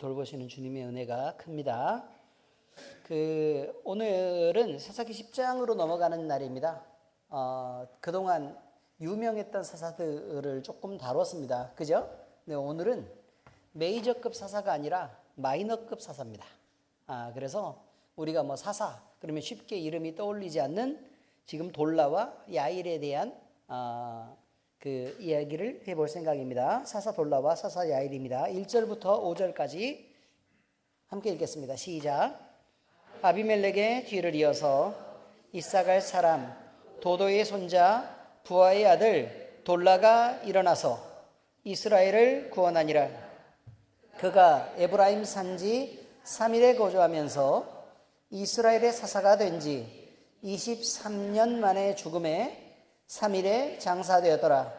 돌보시는 주님의 은혜가 큽니다. 오늘은 사사기 10장으로 넘어가는 날입니다. 그동안 유명했던 사사들을 조금 다뤘습니다. 그죠? 네, 오늘은 메이저급 사사가 아니라 마이너급 사사입니다. 그래서 우리가 뭐 사사 그러면 쉽게 이름이 떠올리지 않는 지금 돌라와 야일에 대한 그 이야기를 해볼 생각입니다. 사사 돌라와 사사 야일입니다. 1절부터 5절까지 함께 읽겠습니다. 시작. 아비멜렉의 뒤를 이어서 이사갈 사람 도도의 손자 부하의 아들 돌라가 일어나서 이스라엘을 구원하니라. 그가 에브라임 산지 3일에 거주하면서 이스라엘의 사사가 된 지 23년 만에 죽음에 3일에 장사되었더라.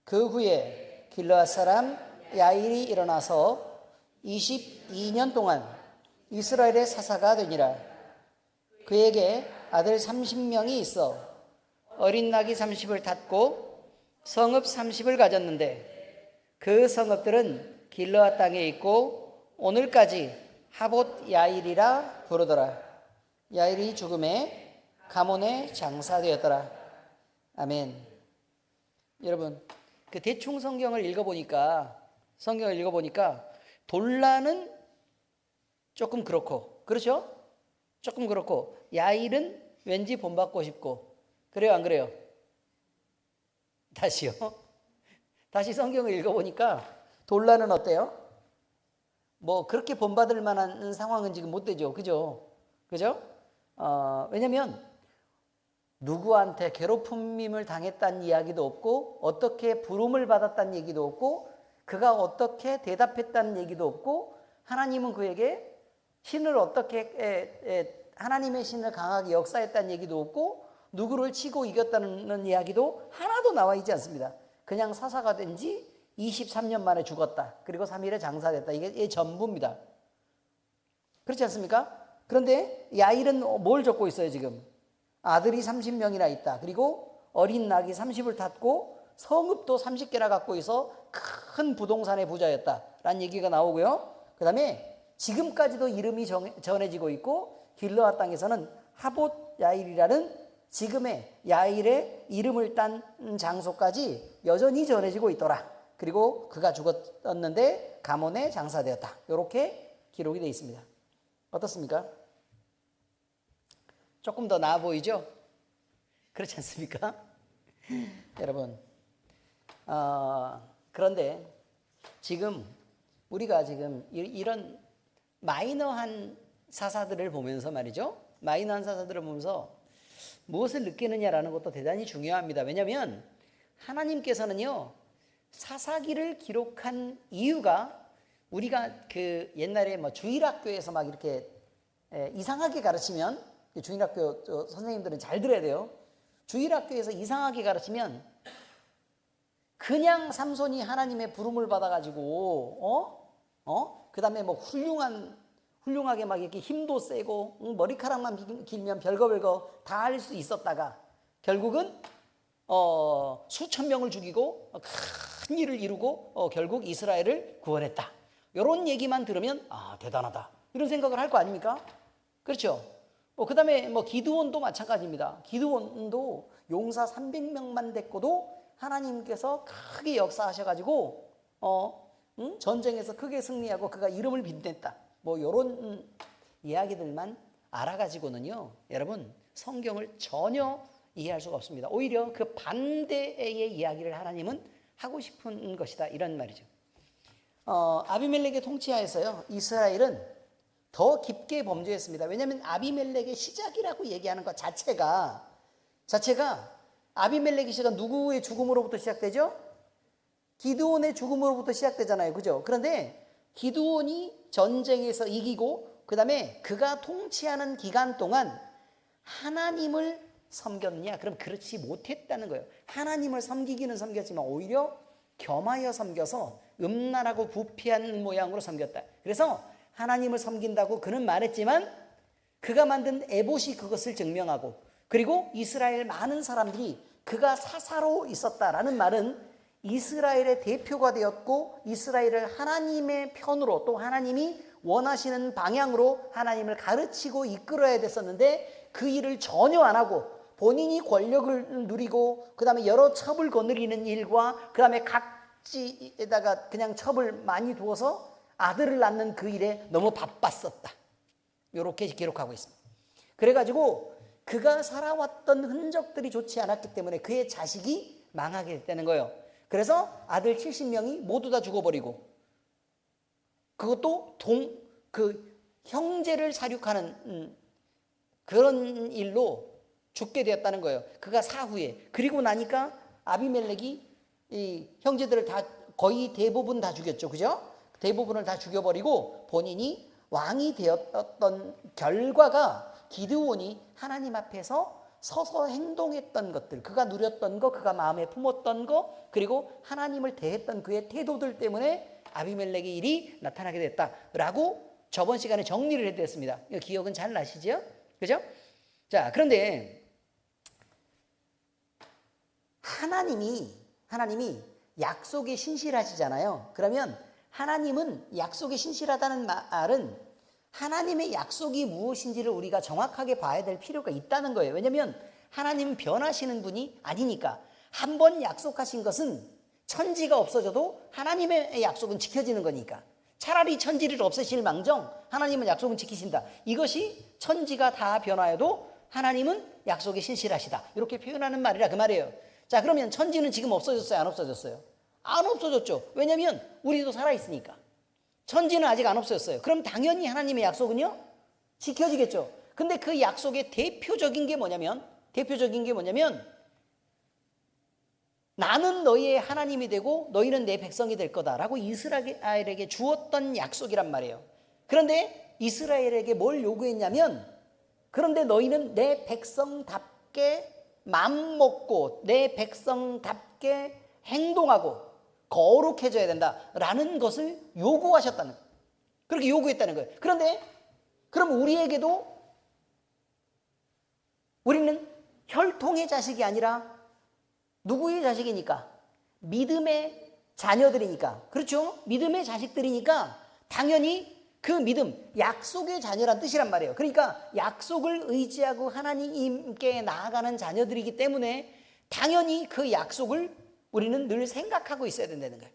그 후에 길르앗 사람 야일이 일어나서 22년 동안 이스라엘의 사사가 되니라. 그에게 아들 30명이 있어 어린 나귀 30을 탔고 성읍 30을 가졌는데 그 성읍들은 길르앗 땅에 있고 오늘까지 하봇 야일이라 부르더라. 야일이 죽음에 가몬에 장사되었더라. 아멘. 여러분, 대충 성경을 읽어보니까 돌라는 조금 그렇고, 그렇죠? 조금 그렇고, 야일은 왠지 본받고 싶고, 그래요, 안 그래요? 다시요. 다시 성경을 읽어보니까 돌라는 어때요? 뭐 그렇게 본받을 만한 상황은 지금 못 되죠, 그죠? 왜냐면 누구한테 괴롭힘을 당했다는 이야기도 없고 어떻게 부름을 받았다는 얘기도 없고 그가 어떻게 대답했다는 얘기도 없고 하나님은 그에게 신을 어떻게 하나님의 신을 강하게 역사했다는 얘기도 없고 누구를 치고 이겼다는 이야기도 하나도 나와 있지 않습니다. 그냥 사사가 된 지 23년 만에 죽었다. 그리고 3일에 장사됐다. 이게 전부입니다. 그렇지 않습니까? 그런데 야일은 뭘 적고 있어요 지금? 아들이 30명이나 있다. 그리고 어린 나귀 30을 탔고 성읍도 30개나 갖고 있어 큰 부동산의 부자였다라는 얘기가 나오고요. 그 다음에 지금까지도 이름이 전해지고 있고 길르앗 땅에서는 하봇 야일이라는 지금의 야일의 이름을 딴 장소까지 여전히 전해지고 있더라. 그리고 그가 죽었는데 가몬에 장사되었다. 이렇게 기록이 되어 있습니다. 어떻습니까? 조금 더 나아 보이죠? 그렇지 않습니까? 여러분, 그런데 지금 우리가 지금 이런 마이너한 사사들을 보면서 말이죠. 마이너한 사사들을 보면서 무엇을 느끼느냐라는 것도 대단히 중요합니다. 왜냐하면 하나님께서는요, 사사기를 기록한 이유가 우리가 옛날에 뭐 주일학교에서 막 이렇게 이상하게 가르치면 주일학교 선생님들은 잘 들어야 돼요. 주일학교에서 이상하게 가르치면 그냥 삼손이 하나님의 부름을 받아가지고 그 다음에 뭐 훌륭하게 막 이렇게 힘도 세고 머리카락만 길면 별거 다 할 수 있었다가 결국은 수천 명을 죽이고 큰 일을 이루고 결국 이스라엘을 구원했다. 이런 얘기만 들으면 대단하다 이런 생각을 할 거 아닙니까? 그렇죠? 그 다음에 뭐 기드온도 마찬가지입니다. 기드온도 용사 300명만 됐고도 하나님께서 크게 역사하셔가지고 전쟁에서 크게 승리하고 그가 이름을 빛냈다. 뭐 이런 이야기들만 알아가지고는요, 여러분 성경을 전혀 이해할 수가 없습니다. 오히려 그 반대의 이야기를 하나님은 하고 싶은 것이다 이런 말이죠. 아비멜렉의 통치하에서요 이스라엘은 더 깊게 범죄했습니다. 왜냐하면 아비멜렉의 시작이라고 얘기하는 것 자체가 아비멜렉의 시작은 누구의 죽음으로부터 시작되죠? 기드온의 죽음으로부터 시작되잖아요. 그죠? 그런데 기드온이 전쟁에서 이기고 그 다음에 그가 통치하는 기간 동안 하나님을 섬겼느냐? 그럼 그렇지 못했다는 거예요. 하나님을 섬기기는 섬겼지만 오히려 겸하여 섬겨서 음란하고 부패한 모양으로 섬겼다. 그래서 하나님을 섬긴다고 그는 말했지만 그가 만든 에봇이 그것을 증명하고 그리고 이스라엘 많은 사람들이 그가 사사로 있었다라는 말은 이스라엘의 대표가 되었고 이스라엘을 하나님의 편으로 또 하나님이 원하시는 방향으로 하나님을 가르치고 이끌어야 됐었는데 그 일을 전혀 안 하고 본인이 권력을 누리고 그 다음에 여러 첩을 거느리는 일과 그 다음에 각지에다가 그냥 첩을 많이 두어서 아들을 낳는 그 일에 너무 바빴었다. 이렇게 기록하고 있습니다. 그래가지고 그가 살아왔던 흔적들이 좋지 않았기 때문에 그의 자식이 망하게 됐다는 거예요. 그래서 아들 70명이 모두 다 죽어버리고 그것도 형제를 살육하는 그런 일로 죽게 되었다는 거예요. 그가 사후에. 그리고 나니까 아비멜렉이 이 형제들을 다 거의 대부분 다 죽였죠. 그죠? 대부분을 다 죽여버리고 본인이 왕이 되었던 결과가 기드온이 하나님 앞에서 서서 행동했던 것들, 그가 누렸던 거, 그가 마음에 품었던 거, 그리고 하나님을 대했던 그의 태도들 때문에 아비멜렉의 일이 나타나게 됐다라고 저번 시간에 정리를 해드렸습니다. 기억은 잘 나시죠? 그죠? 자, 그런데 하나님이 약속에 신실하시잖아요. 그러면 하나님은 약속에 신실하다는 말은 하나님의 약속이 무엇인지를 우리가 정확하게 봐야 될 필요가 있다는 거예요. 왜냐하면 하나님은 변하시는 분이 아니니까. 한 번 약속하신 것은 천지가 없어져도 하나님의 약속은 지켜지는 거니까. 차라리 천지를 없애실 망정 하나님은 약속은 지키신다. 이것이 천지가 다 변하여도 하나님은 약속에 신실하시다. 이렇게 표현하는 말이라 그 말이에요. 자, 그러면 천지는 지금 없어졌어요? 안 없어졌어요? 안 없어졌죠. 왜냐하면 우리도 살아있으니까. 천지는 아직 안 없어졌어요. 그럼 당연히 하나님의 약속은요? 지켜지겠죠. 근데 그 약속의 대표적인 게 뭐냐면 나는 너희의 하나님이 되고 너희는 내 백성이 될 거다라고 이스라엘에게 주었던 약속이란 말이에요. 그런데 이스라엘에게 뭘 요구했냐면 그런데 너희는 내 백성답게 맘먹고 내 백성답게 행동하고 거룩해져야 된다라는 것을 요구하셨다는 거예요. 그렇게 요구했다는 거예요. 그런데 그럼 우리에게도 우리는 혈통의 자식이 아니라 누구의 자식이니까? 믿음의 자녀들이니까. 그렇죠? 믿음의 자식들이니까 당연히 그 믿음, 약속의 자녀란 뜻이란 말이에요. 그러니까 약속을 의지하고 하나님께 나아가는 자녀들이기 때문에 당연히 그 약속을 우리는 늘 생각하고 있어야 된다는 거예요.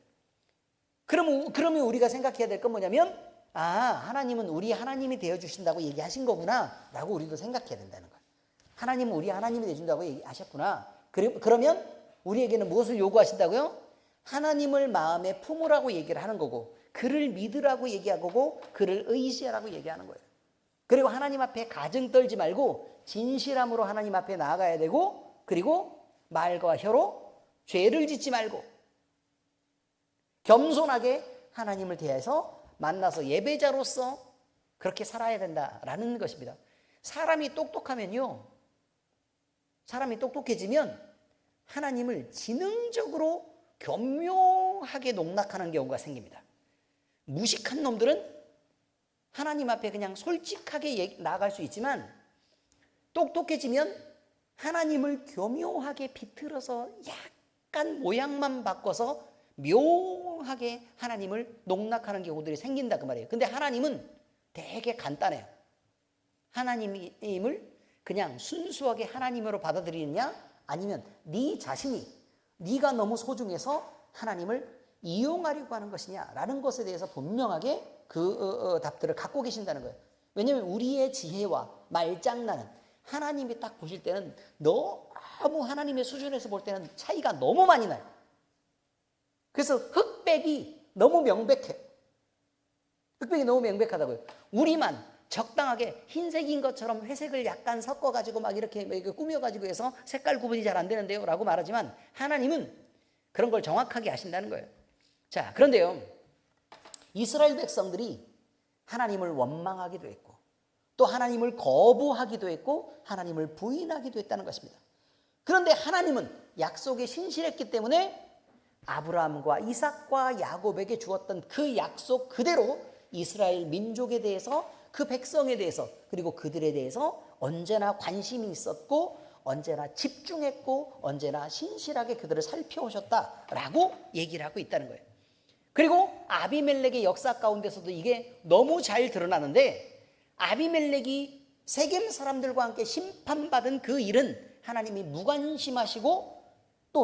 그러면 우리가 생각해야 될 건 뭐냐면 하나님은 우리 하나님이 되어주신다고 얘기하신 거구나 라고 우리도 생각해야 된다는 거예요. 하나님은 우리 하나님이 되어준다고 얘기하셨구나. 그러면 우리에게는 무엇을 요구하신다고요? 하나님을 마음에 품으라고 얘기를 하는 거고 그를 믿으라고 얘기하고 그를 의지하라고 얘기하는 거예요. 그리고 하나님 앞에 가증 떨지 말고 진실함으로 하나님 앞에 나아가야 되고 그리고 말과 혀로 죄를 짓지 말고 겸손하게 하나님을 대해서 만나서 예배자로서 그렇게 살아야 된다라는 것입니다. 사람이 똑똑해지면 하나님을 지능적으로 교묘하게 농락하는 경우가 생깁니다. 무식한 놈들은 하나님 앞에 그냥 솔직하게 나아갈 수 있지만 똑똑해지면 하나님을 교묘하게 비틀어서 약간 모양만 바꿔서 묘하게 하나님을 농락하는 경우들이 생긴다 그 말이에요. 근데 하나님은 되게 간단해요. 하나님을 그냥 순수하게 하나님으로 받아들이느냐 아니면 네 자신이 네가 너무 소중해서 하나님을 이용하려고 하는 것이냐라는 것에 대해서 분명하게 그 답들을 갖고 계신다는 거예요. 왜냐하면 우리의 지혜와 말장난은 하나님이 딱 보실 때는 너무 하나님의 수준에서 볼 때는 차이가 너무 많이 나요. 그래서 흑백이 너무 명백해요. 흑백이 너무 명백하다고요. 우리만 적당하게 흰색인 것처럼 회색을 약간 섞어가지고 막 이렇게 꾸며가지고 해서 색깔 구분이 잘 안 되는데요 라고 말하지만 하나님은 그런 걸 정확하게 아신다는 거예요. 자, 그런데요 이스라엘 백성들이 하나님을 원망하기도 했고 또 하나님을 거부하기도 했고 하나님을 부인하기도 했다는 것입니다. 그런데 하나님은 약속에 신실했기 때문에 아브라함과 이삭과 야곱에게 주었던 그 약속 그대로 이스라엘 민족에 대해서 그 백성에 대해서 그리고 그들에 대해서 언제나 관심이 있었고 언제나 집중했고 언제나 신실하게 그들을 살펴오셨다라고 얘기를 하고 있다는 거예요. 그리고 아비멜렉의 역사 가운데서도 이게 너무 잘 드러나는데, 아비멜렉이 세겜 사람들과 함께 심판받은 그 일은 하나님이 무관심하시고 또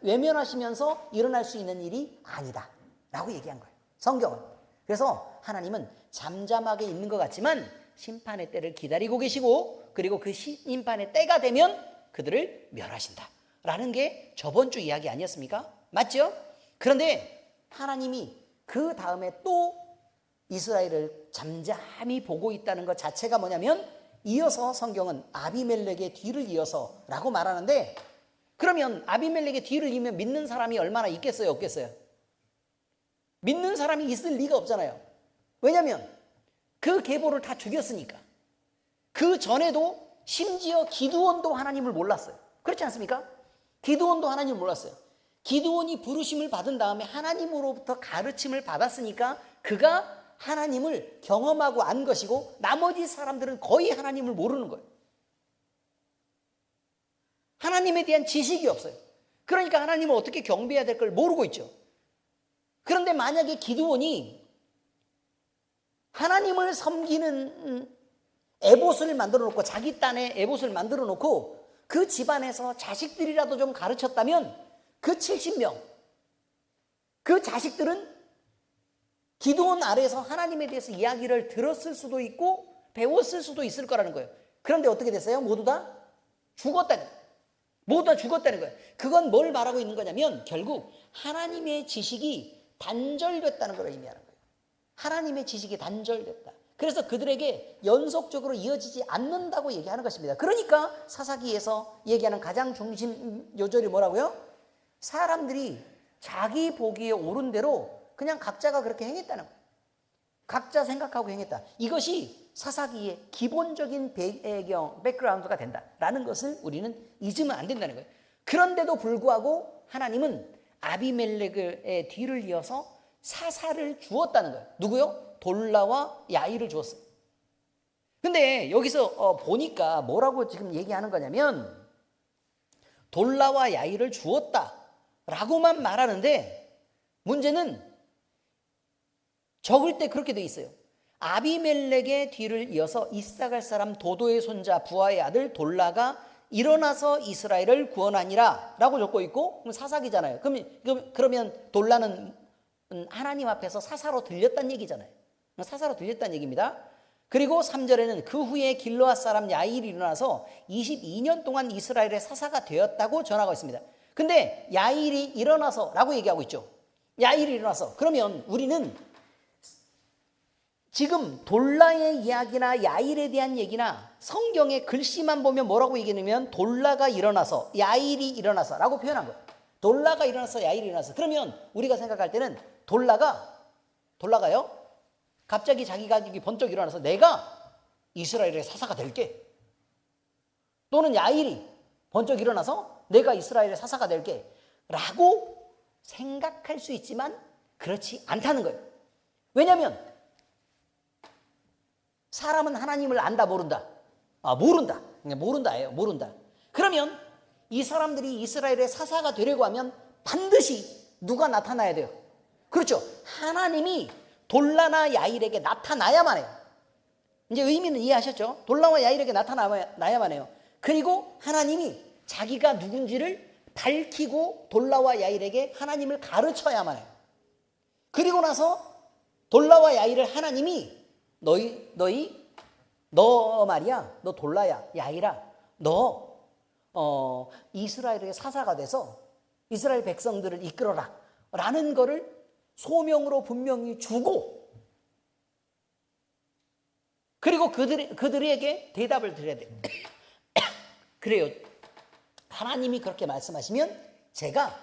외면하시면서 일어날 수 있는 일이 아니다 라고 얘기한 거예요, 성경은. 그래서 하나님은 잠잠하게 있는 것 같지만 심판의 때를 기다리고 계시고, 그리고 그 심판의 때가 되면 그들을 멸하신다 라는 게 저번 주 이야기 아니었습니까? 맞죠? 그런데 하나님이 그 다음에 또 이스라엘을 잠잠히 보고 있다는 것 자체가 뭐냐면, 이어서 성경은 아비멜렉의 뒤를 이어서 라고 말하는데, 그러면 아비멜렉의 뒤를 이으면 믿는 사람이 얼마나 있겠어요, 없겠어요? 믿는 사람이 있을 리가 없잖아요. 왜냐하면 그 계보를 다 죽였으니까. 그 전에도 심지어 기드온도 하나님을 몰랐어요. 그렇지 않습니까? 기드온도 하나님을 몰랐어요. 기드온이 부르심을 받은 다음에 하나님으로부터 가르침을 받았으니까 그가 하나님을 경험하고 안 것이고, 나머지 사람들은 거의 하나님을 모르는 거예요. 하나님에 대한 지식이 없어요. 그러니까 하나님을 어떻게 경배해야 될 걸 모르고 있죠. 그런데 만약에 기드온이 하나님을 섬기는 에봇을 만들어 놓고, 자기 딴에 에봇을 만들어 놓고 그 집안에서 자식들이라도 좀 가르쳤다면, 그 70명, 그 자식들은 기드온 아래에서 하나님에 대해서 이야기를 들었을 수도 있고 배웠을 수도 있을 거라는 거예요. 그런데 어떻게 됐어요? 모두 다 죽었다는 거예요. 모두 다 죽었다는 거예요. 그건 뭘 말하고 있는 거냐면, 결국 하나님의 지식이 단절됐다는 걸 의미하는 거예요. 하나님의 지식이 단절됐다. 그래서 그들에게 연속적으로 이어지지 않는다고 얘기하는 것입니다. 그러니까 사사기에서 얘기하는 가장 중심 요절이 뭐라고요? 사람들이 자기 보기에 옳은 대로 그냥 각자가 그렇게 행했다는 거예요. 각자 생각하고 행했다. 이것이 사사기의 기본적인 배경, 백그라운드가 된다라는 것을 우리는 잊으면 안 된다는 거예요. 그런데도 불구하고 하나님은 아비멜렉의 뒤를 이어서 사사를 주었다는 거예요. 누구요? 돌라와 야이를 주었어요. 근데 여기서 보니까 뭐라고 지금 얘기하는 거냐면, 돌라와 야이를 주었다라고만 말하는데, 문제는 적을 때 그렇게 돼 있어요. 아비멜렉의 뒤를 이어서 이사갈 사람 도도의 손자 부하의 아들 돌라가 일어나서 이스라엘을 구원하니라 라고 적고 있고, 그럼 사사기잖아요. 그러면 돌라는 하나님 앞에서 사사로 들렸다는 얘기잖아요. 사사로 들렸다는 얘기입니다. 그리고 3절에는 그 후에 길르앗 사람 야일이 일어나서 22년 동안 이스라엘의 사사가 되었다고 전하고 있습니다. 근데 야일이 일어나서 라고 얘기하고 있죠. 야일이 일어나서. 그러면 우리는 지금 돌라의 이야기나 야일에 대한 얘기나 성경의 글씨만 보면 뭐라고 얘기하냐면, 돌라가 일어나서 야일이 일어나서 라고 표현한 거예요. 돌라가 일어나서 야일이 일어나서. 그러면 우리가 생각할 때는 돌라가요 갑자기 자기가 번쩍 일어나서 내가 이스라엘의 사사가 될게, 또는 야일이 번쩍 일어나서 내가 이스라엘의 사사가 될게 라고 생각할 수 있지만 그렇지 않다는 거예요. 왜냐하면 사람은 하나님을 안다, 모른다? 모른다. 모른다예요. 모른다. 그러면 이 사람들이 이스라엘의 사사가 되려고 하면 반드시 누가 나타나야 돼요? 그렇죠. 하나님이 돌라나 야일에게 나타나야만 해요. 이제 의미는 이해하셨죠? 돌라와 야일에게 나타나야만 해요. 그리고 하나님이 자기가 누군지를 밝히고 돌라와 야일에게 하나님을 가르쳐야만 해요. 그리고 나서 돌라와 야일을 하나님이 너 말이야, 너 돌라야, 야일아, 너 이스라엘의 사사가 돼서 이스라엘 백성들을 이끌어라 라는 거를 소명으로 분명히 주고, 그리고 그들에게 대답을 드려야 돼요. 그래요. 하나님이 그렇게 말씀하시면 제가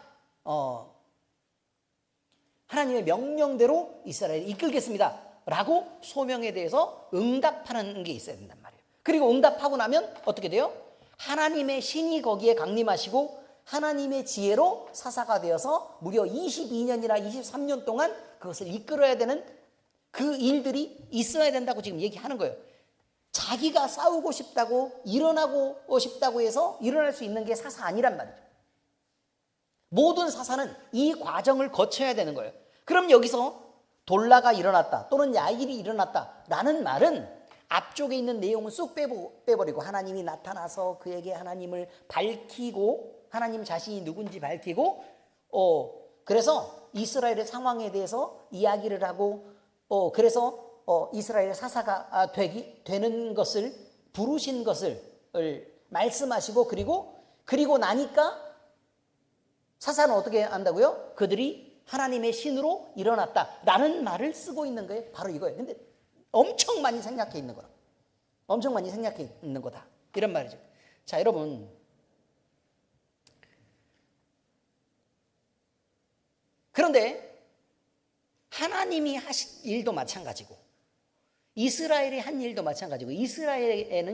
하나님의 명령대로 이스라엘을 이끌겠습니다 라고 소명에 대해서 응답하는 게 있어야 된단 말이에요. 그리고 응답하고 나면 어떻게 돼요? 하나님의 신이 거기에 강림하시고 하나님의 지혜로 사사가 되어서 무려 22년이나 23년 동안 그것을 이끌어야 되는 그 일들이 있어야 된다고 지금 얘기하는 거예요. 자기가 싸우고 싶다고 일어나고 싶다고 해서 일어날 수 있는 게 사사 아니란 말이죠. 모든 사사는 이 과정을 거쳐야 되는 거예요. 그럼 여기서 돌라가 일어났다 또는 야일이 일어났다 라는 말은 앞쪽에 있는 내용은 쑥 빼버리고 하나님이 나타나서 그에게 하나님을 밝히고 하나님 자신이 누군지 밝히고 그래서 이스라엘의 상황에 대해서 이야기를 하고 그래서 이스라엘의 사사가 되는 것을 부르신 것을 말씀하시고 그리고 나니까 사사는 어떻게 한다고요? 그들이 하나님의 신으로 일어났다라는 말을 쓰고 있는 거예요. 바로 이거예요. 근데 엄청 많이 생략해 있는 거라. 엄청 많이 생략해 있는 거다. 이런 말이죠. 자, 여러분. 그런데 하나님이 하신 일도 마찬가지고 이스라엘이 한 일도 마찬가지고 이스라엘은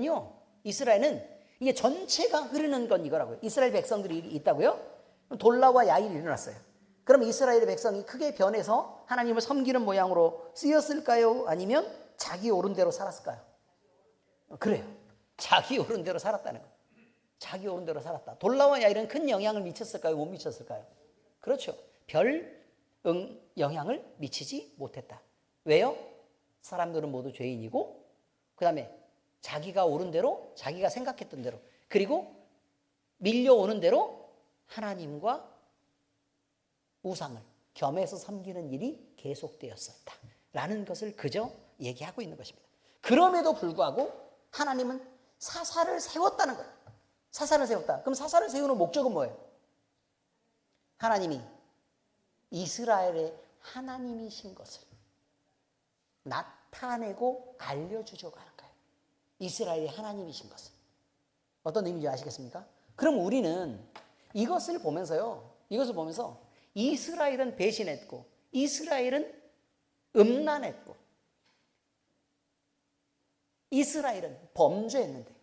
이게 전체가 흐르는 건 이거라고요. 이스라엘 백성들이 있다고요? 돌라와 야일이 일어났어요. 그럼 이스라엘의 백성이 크게 변해서 하나님을 섬기는 모양으로 쓰였을까요? 아니면 자기 옳은 대로 살았을까요? 그래요. 자기 옳은 대로 살았다는 거예요. 자기 옳은 대로 살았다. 돌라와 야일은 큰 영향을 미쳤을까요? 못 미쳤을까요? 그렇죠. 별 영향을 미치지 못했다. 왜요? 사람들은 모두 죄인이고 그 다음에 자기가 옳은 대로 자기가 생각했던 대로 그리고 밀려오는 대로 하나님과 우상을 겸해서 섬기는 일이 계속되었었다 라는 것을 그저 얘기하고 있는 것입니다. 그럼에도 불구하고 하나님은 사사를 세웠다는 거예요. 사사를 세웠다. 그럼 사사를 세우는 목적은 뭐예요? 하나님이 이스라엘의 하나님이신 것을 나타내고 알려주려고 하는 거예요. 이스라엘의 하나님이신 것을. 어떤 의미인지 아시겠습니까? 그럼 우리는 이것을 보면서 이스라엘은 배신했고 이스라엘은 음란했고 이스라엘은 범죄했는데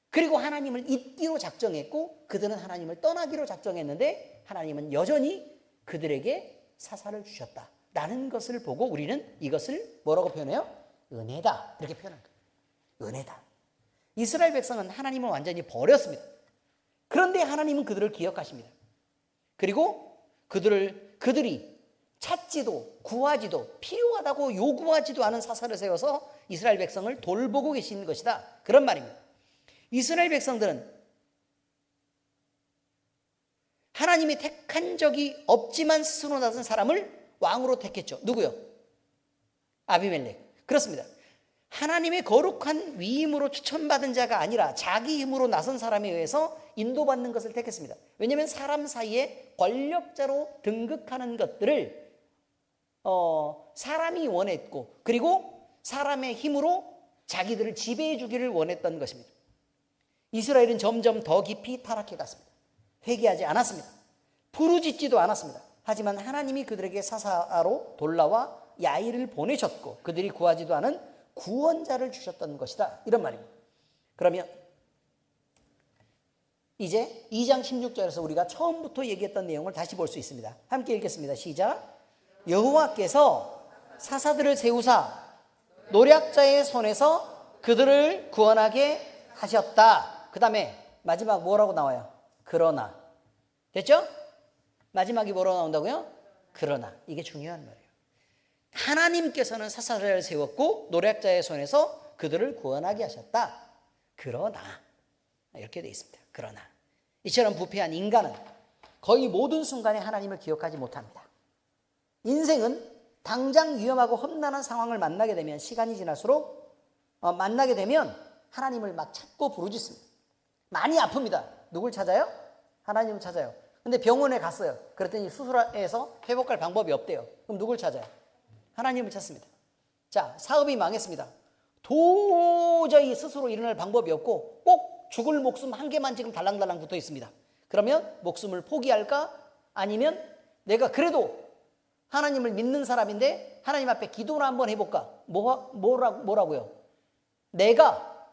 그리고 하나님을 잊기로 작정했고 그들은 하나님을 떠나기로 작정했는데 하나님은 여전히 그들에게 사사를 주셨다라는 것을 보고 우리는 이것을 뭐라고 표현해요? 은혜다 이렇게 표현한 거예요. 은혜다. 이스라엘 백성은 하나님을 완전히 버렸습니다. 그런데 하나님은 그들을 기억하십니다. 그리고 그들이 찾지도 구하지도 필요하다고 요구하지도 않은 사사를 세워서 이스라엘 백성을 돌보고 계신 것이다. 그런 말입니다. 이스라엘 백성들은 하나님이 택한 적이 없지만 스스로 나선 사람을 왕으로 택했죠. 누구요? 아비멜렉. 그렇습니다. 하나님의 거룩한 위임으로 추천받은 자가 아니라 자기 힘으로 나선 사람에 의해서 인도받는 것을 택했습니다. 왜냐하면 사람 사이에 권력자로 등극하는 것들을 사람이 원했고 그리고 사람의 힘으로 자기들을 지배해 주기를 원했던 것입니다. 이스라엘은 점점 더 깊이 타락해 갔습니다. 회개하지 않았습니다. 부르짖지도 않았습니다. 하지만 하나님이 그들에게 사사로 돌라와 야일을 보내셨고 그들이 구하지도 않은 구원자를 주셨던 것이다. 이런 말입니다. 그러면 이제 2장 16절에서 우리가 처음부터 얘기했던 내용을 다시 볼 수 있습니다. 함께 읽겠습니다. 시작. 여호와께서 사사들을 세우사 노략자의 손에서 그들을 구원하게 하셨다. 그 다음에 마지막 뭐라고 나와요? 그러나. 됐죠? 마지막이 뭐라고 나온다고요? 그러나. 이게 중요한 말이에요. 하나님께서는 사사를 세웠고 노략자의 손에서 그들을 구원하게 하셨다. 그러나 이렇게 되어 있습니다. 그러나 이처럼 부패한 인간은 거의 모든 순간에 하나님을 기억하지 못합니다. 인생은 당장 위험하고 험난한 상황을 만나게 되면 시간이 지날수록 만나게 되면 하나님을 막 찾고 부르짖습니다. 많이 아픕니다. 누굴 찾아요? 하나님을 찾아요. 근데 병원에 갔어요. 그랬더니 수술해서 회복할 방법이 없대요. 그럼 누굴 찾아요? 하나님을 찾습니다. 자, 사업이 망했습니다. 도저히 스스로 일어날 방법이 없고 꼭 죽을 목숨 한 개만 지금 달랑달랑 붙어 있습니다. 그러면 목숨을 포기할까? 아니면 내가 그래도 하나님을 믿는 사람인데 하나님 앞에 기도를 한번 해볼까? 뭐라고요? 내가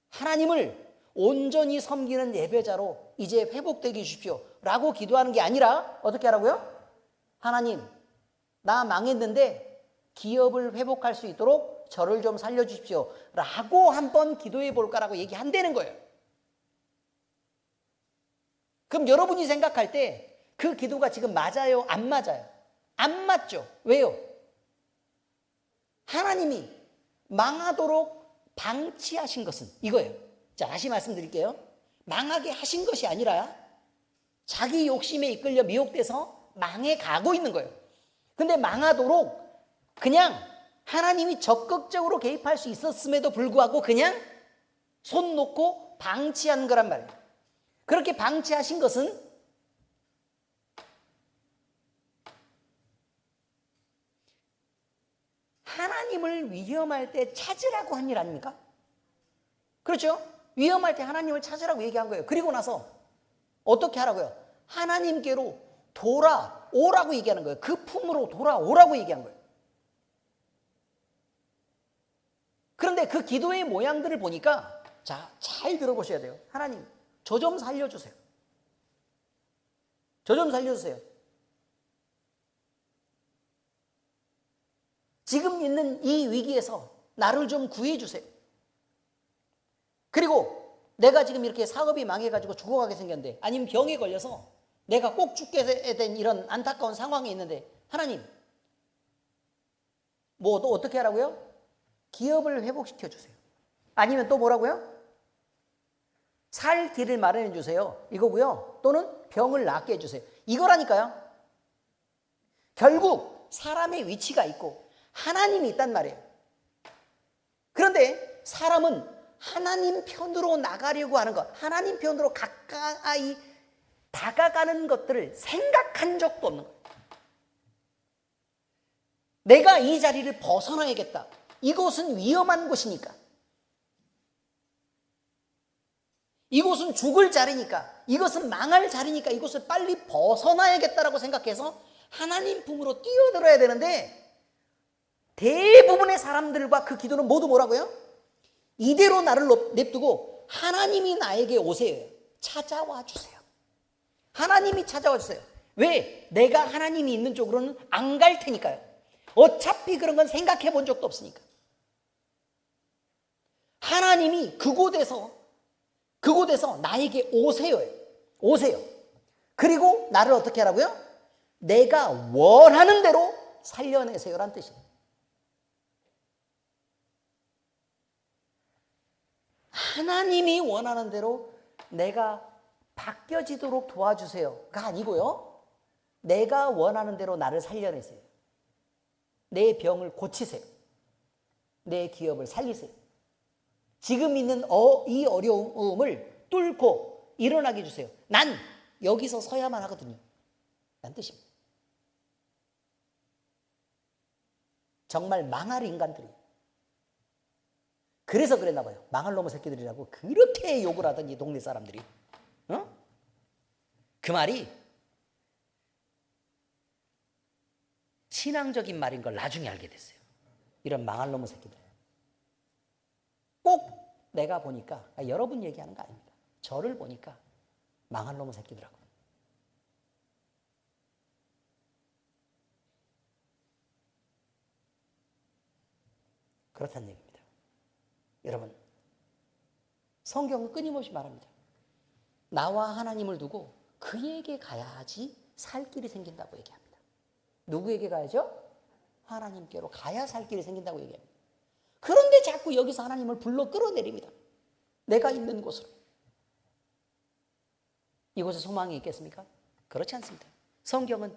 하나님을 온전히 섬기는 예배자로 이제 회복되게 해주십시오 라고 기도하는 게 아니라 어떻게 하라고요? 하나님, 나 망했는데 기업을 회복할 수 있도록 저를 좀 살려주십시오 라고 한번 기도해 볼까라고 얘기한다는 거예요. 그럼 여러분이 생각할 때 그 기도가 지금 맞아요? 안 맞아요? 안 맞죠? 왜요? 하나님이 망하도록 방치하신 것은 이거예요. 자, 다시 말씀드릴게요. 망하게 하신 것이 아니라 자기 욕심에 이끌려 미혹돼서 망해 가고 있는 거예요. 근데 망하도록 그냥 하나님이 적극적으로 개입할 수 있었음에도 불구하고 그냥 손 놓고 방치한 거란 말이에요. 그렇게 방치하신 것은 하나님을 위험할 때 찾으라고 한 일 아닙니까? 그렇죠? 위험할 때 하나님을 찾으라고 얘기한 거예요. 그리고 나서 어떻게 하라고요? 하나님께로 돌아오라고 얘기하는 거예요. 그 품으로 돌아오라고 얘기한 거예요. 그런데 그 기도의 모양들을 보니까 자, 잘 들어보셔야 돼요. 하나님, 저 좀 살려주세요. 저 좀 살려주세요. 지금 있는 이 위기에서 나를 좀 구해주세요. 그리고 내가 지금 이렇게 사업이 망해가지고 죽어가게 생겼는데, 아니면 병에 걸려서 내가 꼭 죽게 된 이런 안타까운 상황이 있는데, 하나님, 뭐 또 어떻게 하라고요? 기업을 회복시켜 주세요. 아니면 또 뭐라고요? 살 길을 마련해 주세요. 이거고요. 또는 병을 낫게 해주세요. 이거라니까요. 결국 사람의 위치가 있고 하나님이 있단 말이에요. 그런데 사람은 하나님 편으로 나가려고 하는 것, 하나님 편으로 가까이 다가가는 것들을 생각한 적도 없는 거예요. 내가 이 자리를 벗어나야겠다. 이곳은 위험한 곳이니까. 이곳은 죽을 자리니까. 이것은 망할 자리니까 이곳을 빨리 벗어나야겠다라고 생각해서 하나님 품으로 뛰어들어야 되는데, 대부분의 사람들과 그 기도는 모두 뭐라고요? 이대로 나를 냅두고 하나님이 나에게 오세요. 찾아와 주세요. 하나님이 찾아와 주세요. 왜? 내가 하나님이 있는 쪽으로는 안 갈 테니까요. 어차피 그런 건 생각해 본 적도 없으니까. 하나님이 그곳에서 나에게 오세요. 오세요. 그리고 나를 어떻게 하라고요? 내가 원하는 대로 살려내세요란 뜻이에요. 하나님이 원하는 대로 내가 바뀌어지도록 도와주세요가 아니고요. 내가 원하는 대로 나를 살려내세요. 내 병을 고치세요. 내 기업을 살리세요. 지금 있는 이 어려움을 뚫고 일어나게 해주세요. 난 여기서 서야만 하거든요. 라는 뜻입니다. 정말 망할 인간들이, 그래서 그랬나 봐요. 망할 놈의 새끼들이라고 그렇게 욕을 하더니 동네 사람들이. 그 말이 신앙적인 말인 걸 나중에 알게 됐어요. 이런 망할 놈의 새끼들. 꼭 내가 보니까, 여러분 얘기하는 거 아닙니다. 저를 보니까 망할 놈의 새끼더라고요. 그렇다는 얘기입니다. 여러분, 성경은 끊임없이 말합니다. 나와 하나님을 두고 그에게 가야지 살 길이 생긴다고 얘기합니다. 누구에게 가야죠? 하나님께로 가야 살 길이 생긴다고 얘기합니다. 그런데 자꾸 여기서 하나님을 불러 끌어내립니다. 내가 있는 곳으로. 이곳에 소망이 있겠습니까? 그렇지 않습니다. 성경은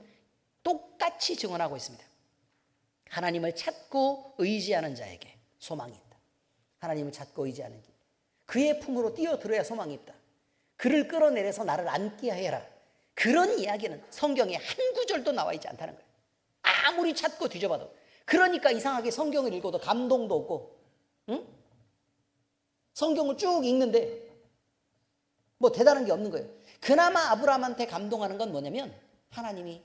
똑같이 증언하고 있습니다. 하나님을 찾고 의지하는 자에게 소망이 있다. 하나님을 찾고 의지하는 길. 그의 품으로 뛰어들어야 소망이 있다. 그를 끌어내려서 나를 앉게 해라. 그런 이야기는 성경에 한 구절도 나와 있지 않다는 거예요. 아무리 찾고 뒤져봐도. 그러니까 이상하게 성경을 읽어도 감동도 없고, 응? 성경을 쭉 읽는데 뭐 대단한 게 없는 거예요. 그나마 아브라함한테 감동하는 건 뭐냐면, 하나님이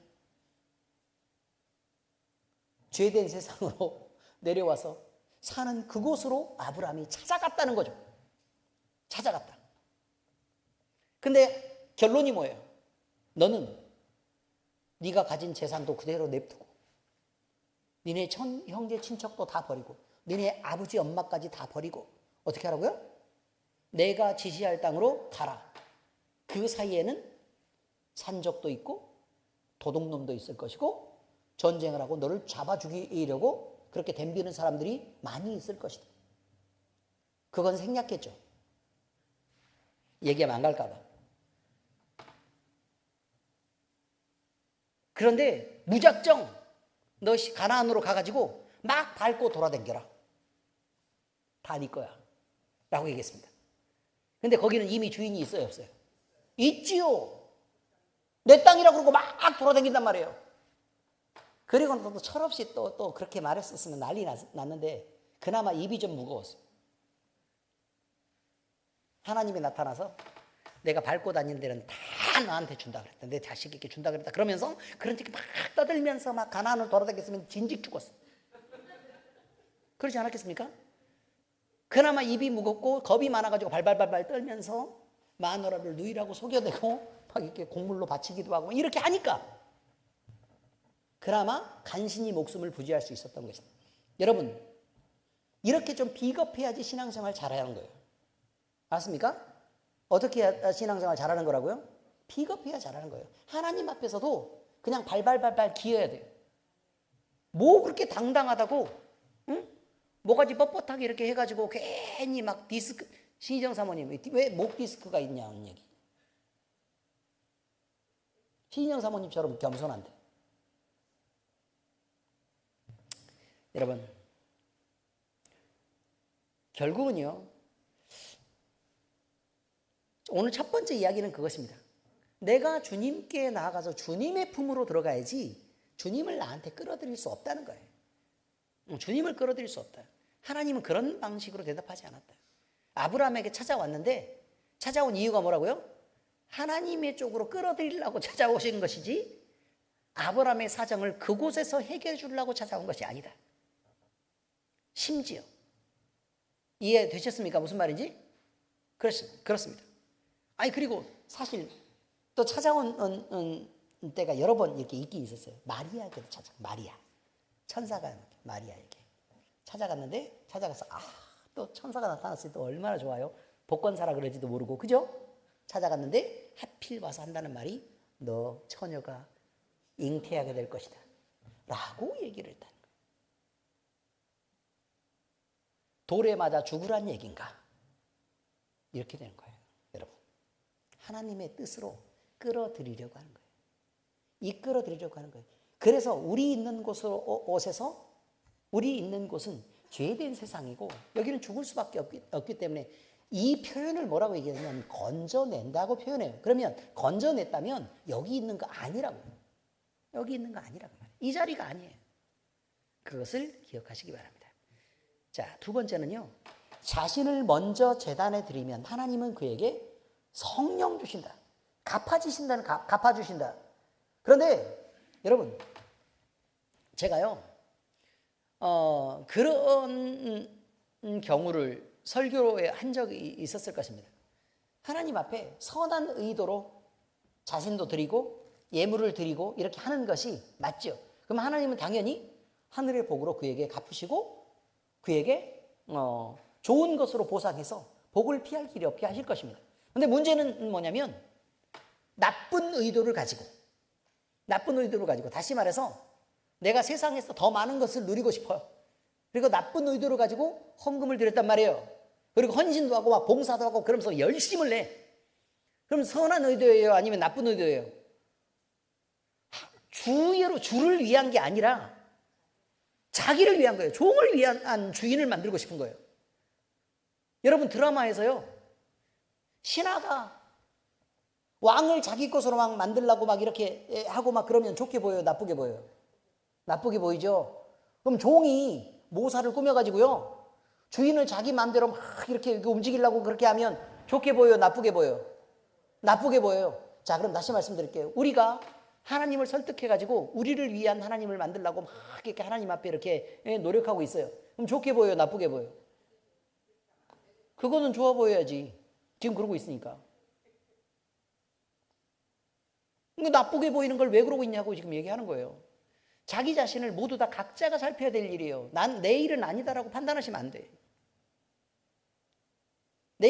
죄된 세상으로 내려와서 사는 그곳으로 아브라함이 찾아갔다는 거죠. 찾아갔다. 근데 결론이 뭐예요? 너는 네가 가진 재산도 그대로 냅두고, 니네 형제 친척도 다 버리고 너네 아버지 엄마까지 다 버리고 어떻게 하라고요? 내가 지시할 땅으로 가라. 그 사이에는 산적도 있고 도둑놈도 있을 것이고 전쟁을 하고 너를 잡아 죽이려고 그렇게 덤비는 사람들이 많이 있을 것이다. 그건 생략했죠. 얘기하면 안 갈까 봐. 그런데 무작정 너 가나안으로 가가지고 막 밟고 돌아다녀라. 다 네 거야. 라고 얘기했습니다. 근데 거기는 이미 주인이 있어요, 없어요? 있지요. 내 땅이라고 그러고 막 돌아다닌단 말이에요. 그리고 또 철없이 또 그렇게 말했었으면 난리 났는데 그나마 입이 좀 무거웠어요. 하나님이 나타나서 내가 밟고 다니는 데는 다 너한테 준다 그랬다. 내 자식에게 준다 그랬다. 그러면서 그런 새끼 막 떠들면서 막 가나안을 돌아다녔으면 진즉 죽었어. 그러지 않았겠습니까? 그나마 입이 무겁고 겁이 많아가지고 발발발발 떨면서 마누라를 누이라고 속여대고 막 이렇게 곡물로 바치기도 하고 이렇게 하니까 그나마 간신히 목숨을 부지할 수 있었던 것입니다. 여러분, 이렇게 좀 비겁해야지 신앙생활 잘하는 거예요. 맞습니까? 어떻게 해야 신앙생활 잘하는 거라고요? 비겁해야 잘하는 거예요. 하나님 앞에서도 그냥 발발발발 기어야 돼요. 뭐 그렇게 당당하다고, 응? 뭐가지 뻣뻣하게 이렇게 해가지고 괜히 막 디스크, 신희정 사모님, 왜 목 디스크가 있냐는 얘기. 신희정 사모님처럼 겸손한데. 여러분, 결국은요, 오늘 첫 번째 이야기는 그것입니다. 내가 주님께 나아가서 주님의 품으로 들어가야지 주님을 나한테 끌어들일 수 없다는 거예요. 주님을 끌어들일 수 없다. 하나님은 그런 방식으로 대답하지 않았다. 아브라함에게 찾아왔는데 찾아온 이유가 뭐라고요? 하나님의 쪽으로 끌어들이려고 찾아오신 것이지 아브라함의 사정을 그곳에서 해결해 주려고 찾아온 것이 아니다. 심지어 이해되셨습니까? 무슨 말인지? 그렇습니다. 아니 그리고 사실 또 찾아온 때가 여러 번 이렇게 있긴 있었어요. 마리아에게도 마리아 천사가 마리아에게 찾아가서 또 천사가 나타났을 때 얼마나 좋아요. 복권 사라 그러지도 모르고 그죠? 찾아갔는데 하필 와서 한다는 말이 너 처녀가 잉태하게 될 것이다 라고 얘기를 했다는 거예요. 돌에 맞아 죽으란 얘기인가? 이렇게 되는 거예요. 여러분, 하나님의 뜻으로 끌어들이려고 하는 거예요. 이끌어들이려고 하는 거예요. 그래서 우리 있는 곳에서 우리 있는 곳은 죄된 세상이고 여기는 죽을 수밖에 없기 때문에 이 표현을 뭐라고 얘기하냐면 건져낸다고 표현해요. 그러면 건져냈다면 여기 있는 거 아니라고요. 여기 있는 거 아니라고 말해요. 이 자리가 아니에요. 그것을 기억하시기 바랍니다. 자, 두 번째는요. 자신을 먼저 제단에 드리면 하나님은 그에게 성령 주신다. 갚아주신다. 그런데 여러분, 제가요, 그런 경우를 설교에 한 적이 있었을 것입니다. 하나님 앞에 선한 의도로 자신도 드리고 예물을 드리고 이렇게 하는 것이 맞죠. 그럼 하나님은 당연히 하늘의 복으로 그에게 갚으시고 그에게 좋은 것으로 보상해서 복을 피할 길이 없게 하실 것입니다. 그런데 문제는 뭐냐면 나쁜 의도를 가지고 다시 말해서 내가 세상에서 더 많은 것을 누리고 싶어요. 그리고 나쁜 의도를 가지고 헌금을 드렸단 말이에요. 그리고 헌신도 하고 막 봉사도 하고 그러면서 열심을 내. 그럼 선한 의도예요? 아니면 나쁜 의도예요? 주를 위한 게 아니라 자기를 위한 거예요. 종을 위한 주인을 만들고 싶은 거예요. 여러분 드라마에서요. 신하가 왕을 자기 것으로 막 만들려고 막 이렇게 하고 막 그러면 좋게 보여요? 나쁘게 보여요? 나쁘게 보이죠? 그럼 종이 모사를 꾸며가지고요. 주인을 자기 마음대로 막 이렇게 움직이려고 그렇게 하면 좋게 보여요? 나쁘게 보여요? 나쁘게 보여요. 자, 그럼 다시 말씀드릴게요. 우리가 하나님을 설득해가지고 우리를 위한 하나님을 만들려고 막 이렇게 하나님 앞에 이렇게 노력하고 있어요. 그럼 좋게 보여요? 나쁘게 보여요? 그거는 좋아 보여야지. 지금 그러고 있으니까. 나쁘게 보이는 걸 왜 그러고 있냐고 지금 얘기하는 거예요. 자기 자신을 모두 다 각자가 살펴야 될 일이에요. 난 내 일은 아니다라고 판단하시면 안 돼. 내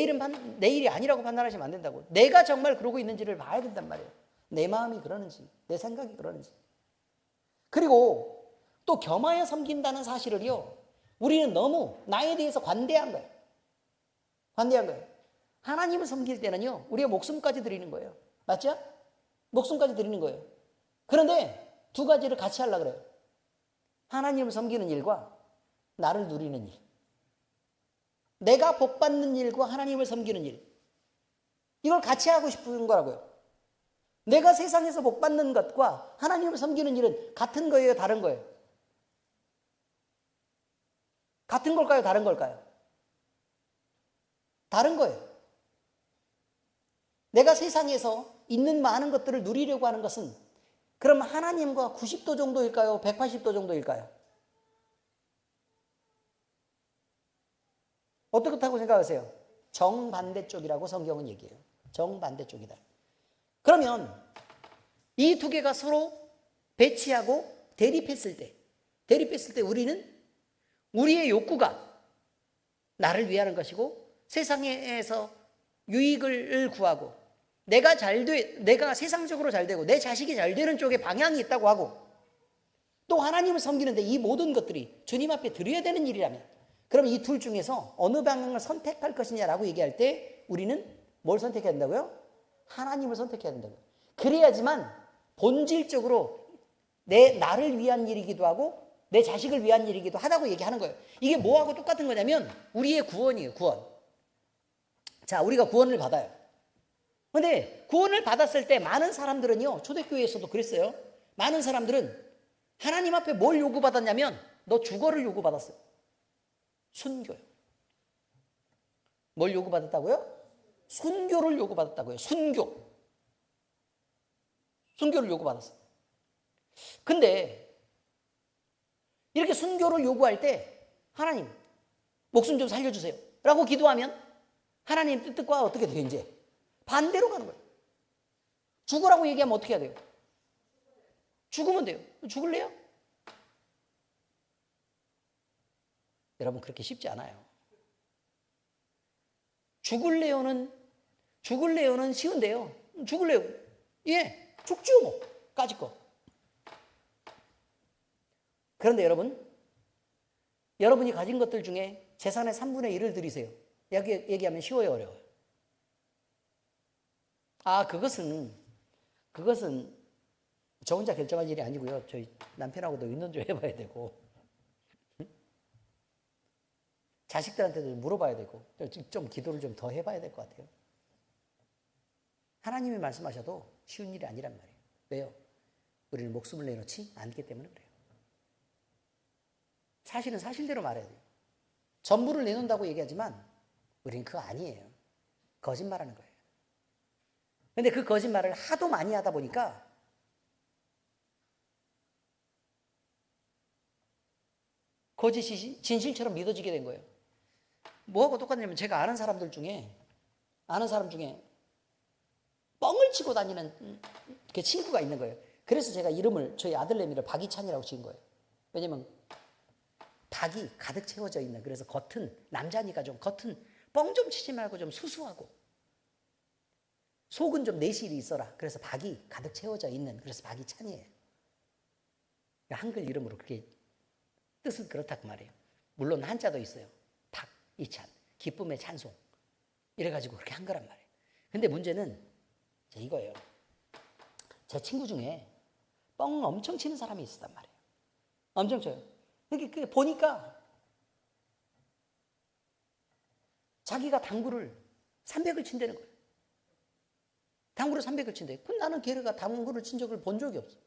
일이 아니라고 판단하시면 안 된다고. 내가 정말 그러고 있는지를 봐야 된단 말이에요. 내 마음이 그러는지, 내 생각이 그러는지. 그리고 또 겸하여 섬긴다는 사실을요, 우리는 너무 나에 대해서 관대한 거예요. 관대한 거예요. 하나님을 섬길 때는요, 우리가 목숨까지 드리는 거예요. 맞죠? 목숨까지 드리는 거예요. 그런데 두 가지를 같이 하려고 그래요. 하나님을 섬기는 일과 나를 누리는 일. 내가 복받는 일과 하나님을 섬기는 일. 이걸 같이 하고 싶은 거라고요. 내가 세상에서 복받는 것과 하나님을 섬기는 일은 같은 거예요, 다른 거예요? 같은 걸까요, 다른 걸까요? 다른 거예요. 내가 세상에서 있는 많은 것들을 누리려고 하는 것은 그럼 하나님과 90도 정도일까요? 180도 정도일까요? 어떻다고 생각하세요? 정반대쪽이라고 성경은 얘기해요. 정반대쪽이다. 그러면 이 두 개가 서로 배치하고 대립했을 때 우리는 우리의 욕구가 나를 위하는 것이고 세상에서 유익을 구하고 내가 세상적으로 잘 되고 내 자식이 잘 되는 쪽에 방향이 있다고 하고 또 하나님을 섬기는데 이 모든 것들이 주님 앞에 드려야 되는 일이라면 그럼 이 둘 중에서 어느 방향을 선택할 것이냐라고 얘기할 때 우리는 뭘 선택해야 된다고요? 하나님을 선택해야 된다고요. 그래야지만 본질적으로 나를 위한 일이기도 하고 내 자식을 위한 일이기도 하다고 얘기하는 거예요. 이게 뭐하고 똑같은 거냐면 우리의 구원이에요. 구원. 자, 우리가 구원을 받아요. 근데 구원을 받았을 때 많은 사람들은요, 초대교회에서도 그랬어요. 많은 사람들은 하나님 앞에 뭘 요구받았냐면 너 주거를 요구받았어요. 순교요. 뭘 요구받았다고요? 순교를 요구받았다고요. 순교를 요구받았어요. 근데 이렇게 순교를 요구할 때 하나님 목숨 좀 살려주세요 라고 기도하면 하나님 뜻과 어떻게 돼요? 이제 반대로 가는 거예요. 죽으라고 얘기하면 어떻게 해야 돼요? 죽으면 돼요. 죽을래요? 여러분 그렇게 쉽지 않아요. 죽을래요는 쉬운데요. 죽을래요? 예, 죽지요 뭐 까짓 거. 그런데 여러분이 가진 것들 중에 재산의 3분의 1을 드리세요. 얘기하면 쉬워요, 어려워요? 아, 그것은 저 혼자 결정할 일이 아니고요. 저희 남편하고도 의논 좀 해봐야 되고 자식들한테도 물어봐야 되고 좀 기도를 좀 더 해봐야 될 것 같아요. 하나님이 말씀하셔도 쉬운 일이 아니란 말이에요. 왜요? 우리는 목숨을 내놓지 않기 때문에 그래요. 사실은 사실대로 말해야 돼요. 전부를 내놓는다고 얘기하지만 우리는 그거 아니에요. 거짓말하는 거예요. 근데 그 거짓말을 하도 많이 하다 보니까 거짓이 진실처럼 믿어지게 된 거예요. 뭐하고 똑같냐면 제가 아는 사람 중에 뻥을 치고 다니는 그 친구가 있는 거예요. 그래서 제가 저희 아들내미를 박이찬이라고 지은 거예요. 왜냐면 박이 가득 채워져 있는, 그래서 남자니까 좀 겉은 뻥 좀 치지 말고 좀 수수하고 속은 좀 내실이 있어라. 그래서 박이 가득 채워져 있는, 그래서 박이찬이에요. 한글 이름으로 그렇게 뜻은 그렇다고 말해요. 물론 한자도 있어요. 박이찬, 기쁨의 찬송. 이래가지고 그렇게 한 거란 말이에요. 근데 문제는 이거예요. 제 친구 중에 뻥 엄청 치는 사람이 있었단 말이에요. 엄청 쳐요. 그게 보니까 자기가 당구를 300을 친다는 거예요. 당구를 300을 친대. 근데 나는 걔가 당구를 친 적을 본 적이 없어.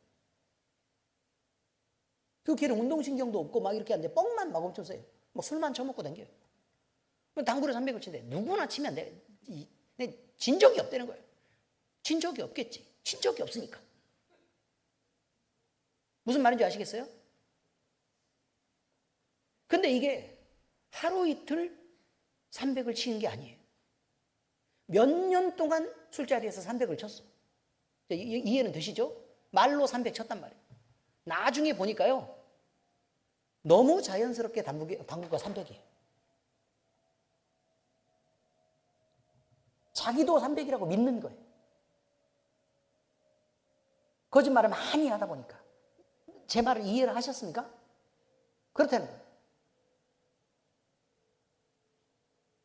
그 걔는 운동신경도 없고 막 이렇게 하는데 뻥만 막 엄청 써요. 뭐 술만 처먹고 다녀요. 당구를 300을 친대. 누구나 치면 진 적이 없다는 거예요. 진 적이 없겠지. 친 적이 없으니까. 무슨 말인지 아시겠어요? 근데 이게 하루 이틀 300을 치는 게 아니에요. 몇 년 동안 술자리에서 300을 쳤어. 이해는 되시죠? 말로 300 쳤단 말이에요. 나중에 보니까요. 너무 자연스럽게 당구가 300이에요. 자기도 300이라고 믿는 거예요. 거짓말을 많이 하다 보니까. 제 말을 이해를 하셨습니까? 그렇다는 거예요.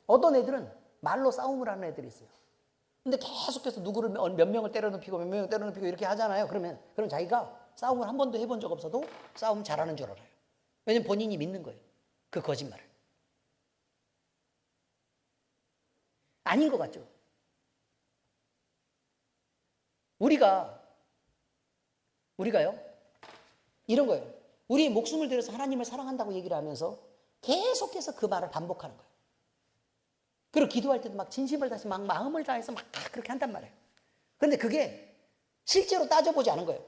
어떤 애들은 말로 싸움을 하는 애들이 있어요. 근데 계속해서 누구를 몇 명을 때려눕히고 몇 명을 때려눕히고 이렇게 하잖아요. 그럼 자기가 싸움을 한 번도 해본 적 없어도 싸움 잘하는 줄 알아요. 왜냐면 본인이 믿는 거예요. 그 거짓말을. 아닌 것 같죠? 우리가요, 이런 거예요. 우리 목숨을 들여서 하나님을 사랑한다고 얘기를 하면서 계속해서 그 말을 반복하는 거예요. 그리고 기도할 때도 막 진심을 다해서 막 마음을 다해서 막 그렇게 한단 말이에요. 그런데 그게 실제로 따져보지 않은 거예요.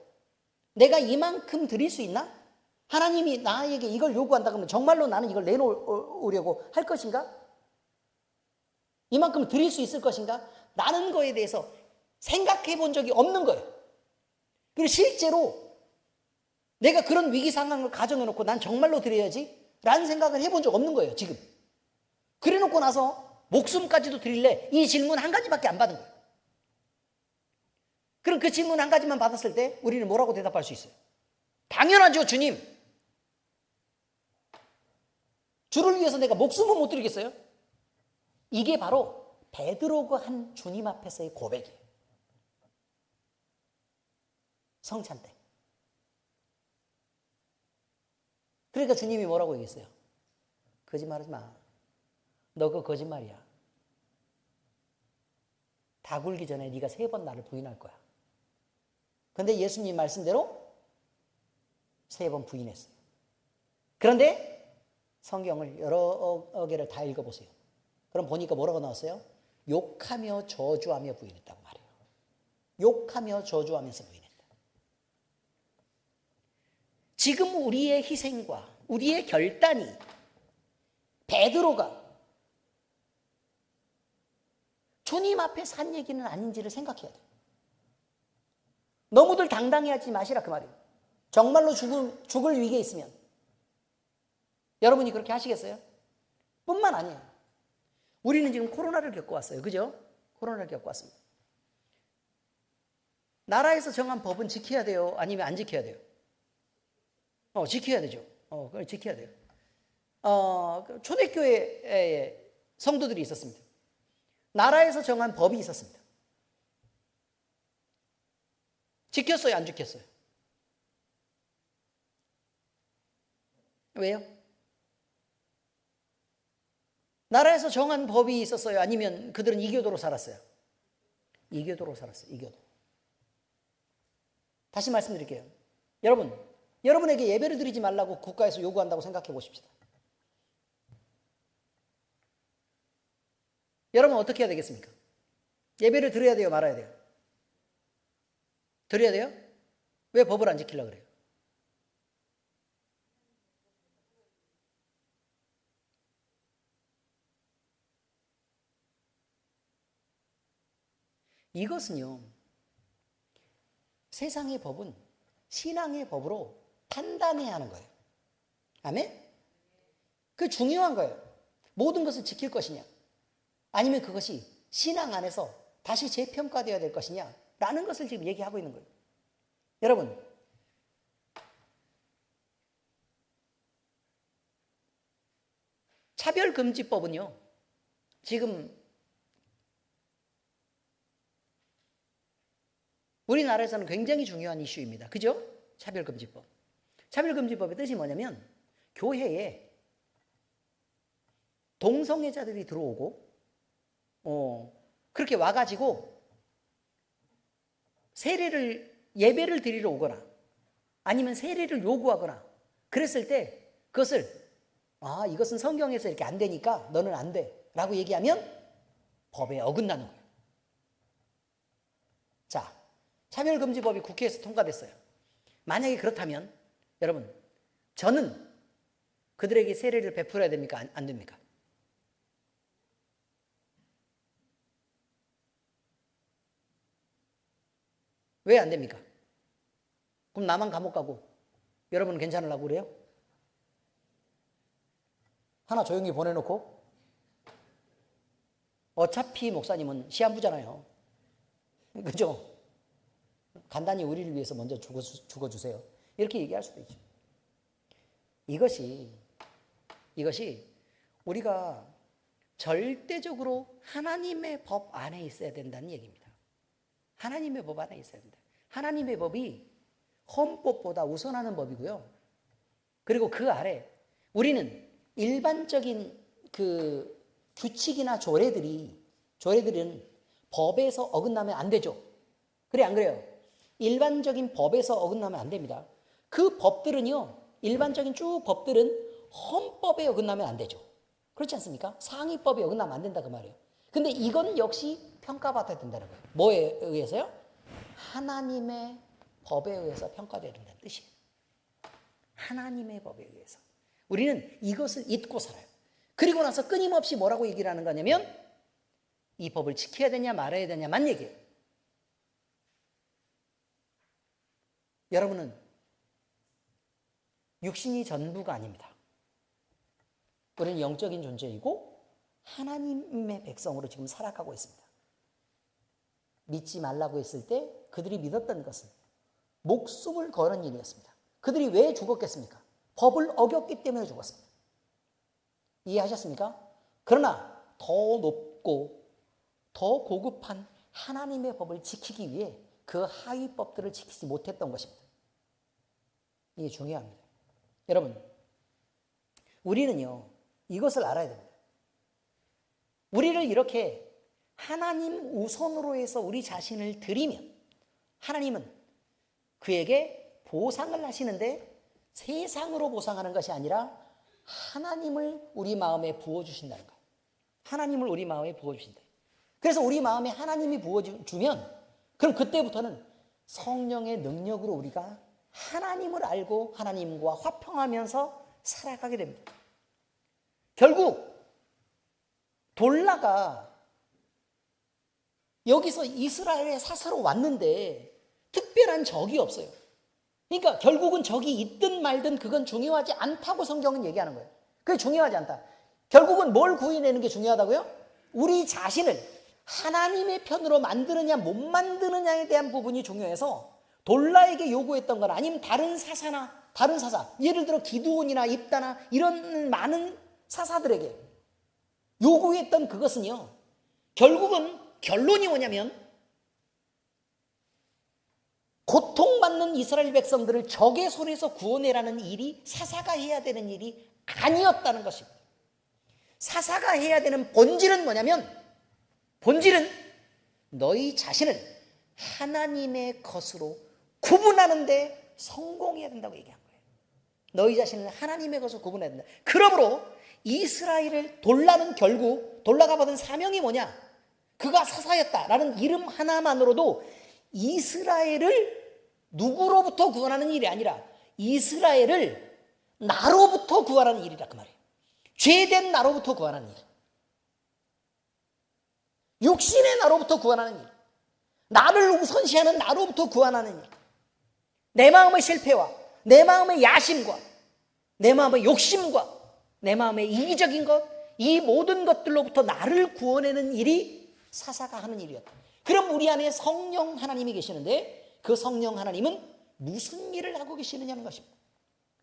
내가 이만큼 드릴 수 있나? 하나님이 나에게 이걸 요구한다 그러면 정말로 나는 이걸 내놓으려고 할 것인가? 이만큼 드릴 수 있을 것인가? 라는 거에 대해서 생각해 본 적이 없는 거예요. 그리고 실제로 내가 그런 위기 상황을 가정해놓고 난 정말로 드려야지 라는 생각을 해본 적 없는 거예요, 지금. 그래 놓고 나서 목숨까지도 드릴래? 이 질문 한 가지밖에 안 받은 거예요. 그럼 그 질문 한 가지만 받았을 때 우리는 뭐라고 대답할 수 있어요? 당연하죠, 주님. 주를 위해서 내가 목숨을 못 드리겠어요? 이게 바로 베드로가 한 주님 앞에서의 고백이에요. 성찬 때. 그러니까 주님이 뭐라고 얘기했어요? 거짓말하지 마. 너 그 거짓말이야. 다 굴기 전에 네가 3번 나를 부인할 거야. 그런데 예수님 말씀대로 3번 부인했어요. 그런데 성경을 여러 개를 다 읽어보세요. 그럼 보니까 뭐라고 나왔어요? 욕하며 저주하며 부인했다고 말해요. 욕하며 저주하면서 부인했다. 지금 우리의 희생과 우리의 결단이 베드로가 주님 앞에서 한 얘기는 아닌지를 생각해야 돼요. 너무들 당당해하지 마시라 그 말이에요. 정말로 죽을 위기에 있으면 여러분이 그렇게 하시겠어요? 뿐만 아니에요. 우리는 지금 코로나를 겪어왔어요. 그죠? 코로나를 겪어왔습니다. 나라에서 정한 법은 지켜야 돼요? 아니면 안 지켜야 돼요? 지켜야 되죠. 그걸 지켜야 돼요. 초대교회에 성도들이 있었습니다. 나라에서 정한 법이 있었습니다. 지켰어요? 안 지켰어요? 왜요? 나라에서 정한 법이 있었어요? 아니면 그들은 이교도로 살았어요? 이교도로 살았어요. 이교도. 다시 말씀드릴게요. 여러분에게 예배를 드리지 말라고 국가에서 요구한다고 생각해 보십시다. 여러분 어떻게 해야 되겠습니까? 예배를 드려야 돼요? 말아야 돼요? 드려야 돼요? 왜 법을 안 지키려고 그래요? 이것은요, 세상의 법은 신앙의 법으로 판단해야 하는 거예요. 아멘? 그게 중요한 거예요. 모든 것을 지킬 것이냐, 아니면 그것이 신앙 안에서 다시 재평가되어야 될 것이냐 라는 것을 지금 얘기하고 있는 거예요. 여러분, 차별금지법은요, 지금 우리나라에서는 굉장히 중요한 이슈입니다. 그죠? 차별금지법. 차별금지법의 뜻이 뭐냐면 교회에 동성애자들이 들어오고 그렇게 와가지고 예배를 드리러 오거나 아니면 세례를 요구하거나 그랬을 때 그것을 이것은 성경에서 이렇게 안 되니까 너는 안 돼 라고 얘기하면 법에 어긋나는 거예요. 자, 차별금지법이 국회에서 통과됐어요. 만약에 그렇다면 여러분, 저는 그들에게 세례를 베풀어야 됩니까? 안 됩니까? 왜 안 됩니까? 그럼 나만 감옥 가고 여러분 괜찮으려고 그래요? 하나 조용히 보내놓고 어차피 목사님은 시한부잖아요. 그죠? 간단히 우리를 위해서 먼저 죽어주세요. 이렇게 얘기할 수도 있죠. 이것이 우리가 절대적으로 하나님의 법 안에 있어야 된다는 얘기입니다. 하나님의 법 안에 있어야 된다. 하나님의 법이 헌법보다 우선하는 법이고요. 그리고 그 아래 우리는 일반적인 그 규칙이나 조례들은 법에서 어긋나면 안 되죠. 그래 안 그래요? 일반적인 법에서 어긋나면 안 됩니다. 그 법들은요, 일반적인 쭉 법들은 헌법에 어긋나면 안 되죠. 그렇지 않습니까? 상위법에 어긋나면 안 된다 그 말이에요. 근데 이건 역시 평가받아야 된다는 거예요. 뭐에 의해서요? 하나님의 법에 의해서 평가되어야 된다는 뜻이에요. 하나님의 법에 의해서. 우리는 이것을 잊고 살아요. 그리고 나서 끊임없이 뭐라고 얘기를 하는 거냐면 이 법을 지켜야 되냐 말아야 되냐만 얘기해요. 여러분은 육신이 전부가 아닙니다. 우리는 영적인 존재이고 하나님의 백성으로 지금 살아가고 있습니다. 믿지 말라고 했을 때 그들이 믿었던 것은 목숨을 거는 일이었습니다. 그들이 왜 죽었겠습니까? 법을 어겼기 때문에 죽었습니다. 이해하셨습니까? 그러나 더 높고 더 고급한 하나님의 법을 지키기 위해 그 하위 법들을 지키지 못했던 것입니다. 이게 중요합니다. 여러분, 우리는요, 이것을 알아야 됩니다. 우리를 이렇게 하나님 우선으로 해서 우리 자신을 드리면 하나님은 그에게 보상을 하시는데 세상으로 보상하는 것이 아니라 하나님을 우리 마음에 부어주신다는 거예요. 하나님을 우리 마음에 부어주신다. 그래서 우리 마음에 하나님이 부어주면 그럼 그때부터는 성령의 능력으로 우리가 하나님을 알고 하나님과 화평하면서 살아가게 됩니다. 결국 돌라가 여기서 이스라엘의 사사로 왔는데 특별한 적이 없어요. 그러니까 결국은 적이 있든 말든 그건 중요하지 않다고 성경은 얘기하는 거예요. 그게 중요하지 않다. 결국은 뭘 구해내는 게 중요하다고요? 우리 자신을 하나님의 편으로 만드느냐 못 만드느냐에 대한 부분이 중요해서 돌라에게 요구했던 건 아니면 다른 사사, 예를 들어 기드온이나 입다나 이런 많은 사사들에게 요구했던 그것은요, 결국은 결론이 뭐냐면 고통받는 이스라엘 백성들을 적의 손에서 구원해라는 일이 사사가 해야 되는 일이 아니었다는 것입니다. 사사가 해야 되는 본질은 뭐냐면 본질은 너희 자신을 하나님의 것으로 구분하는 데 성공해야 된다고 얘기한 거예요. 너희 자신을 하나님의 것으로 구분해야 된다. 그러므로 이스라엘을 돌라는 결국 돌라가 받은 사명이 뭐냐? 그가 사사였다라는 이름 하나만으로도 이스라엘을 누구로부터 구원하는 일이 아니라 이스라엘을 나로부터 구원하는 일이라 그 말이에요. 죄된 나로부터 구원하는 일. 육신의 나로부터 구원하는 일. 나를 우선시하는 나로부터 구원하는 일. 내 마음의 실패와 내 마음의 야심과 내 마음의 욕심과 내 마음의 이기적인 것, 이 모든 것들로부터 나를 구원하는 일이 사사가 하는 일이었다. 그럼 우리 안에 성령 하나님이 계시는데 그 성령 하나님은 무슨 일을 하고 계시느냐는 것입니다.